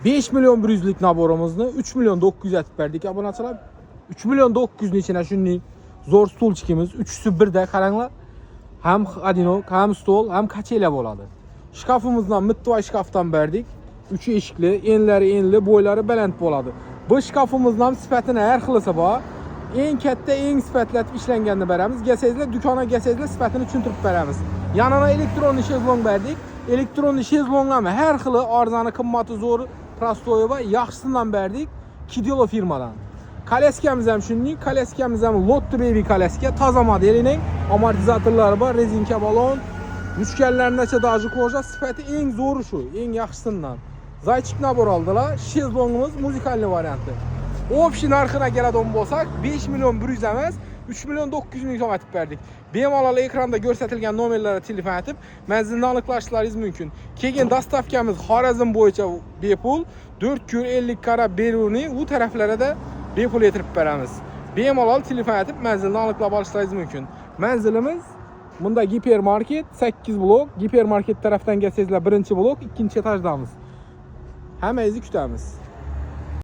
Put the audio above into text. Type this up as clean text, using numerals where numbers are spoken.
5 milyon 100'lük naborimizni 3 milyon 900 etib berdik obunachilar. 3 milyon 900 ning ichine shunday zo'r stulchikimiz, uchisi birda qaranglar. Ham adinok, ham stol, ham kachela bo'ladi. Shkafimizdan mitvoy shkafdan berdik. 3 eshikli, enlari enli, bo'ylari baland bo'ladi. Bu shkafimizdan sifatini har xilisi bor. Eng katta, eng sifatlatib ishlanganini beramiz. Gelsangizlar, do'konga gelsangizlar sifatini tushuntirib beramiz. Yanına elektronli shezlong berdik. Elektronli shezlonglarni har xili arzoni, qimmati zo'r, prostoyi va yaxshisidan berdik. Kidelo firmadan. Koleskamiz ham shunday, koleskamiz ham Lotto Baby koleska, toza modelining amortizatorlari bor, rezinka balon, mushkallargacha daji koja, sifati eng zo'ri shu, eng yaxshisidan. Zaychik nabor oldilar. Shezlongimiz muzikalniy varianti. Общий narxına keladigan bo'lsak, 5 milyon 100 emas, 3 milyon 900 ming so'm etib berdik. Bemalol ekranda ko'rsatilgan nomerlarga telefon etib, manzilni aniqlashlaringiz mumkin. Keyin dastavkamiz Xorazm bo'yicha bepul, 450 karab beruvni u taraflarida bepul yetirib beramiz. Bemalol telefon etib, manzilni aniqlab olishlaringiz mumkin. Manzilimiz bunda gipermarket 8 blok, gipermarket tarafdan kelsangizlar 1-blok, 2-etajdamiz. Hammangizni kutamiz.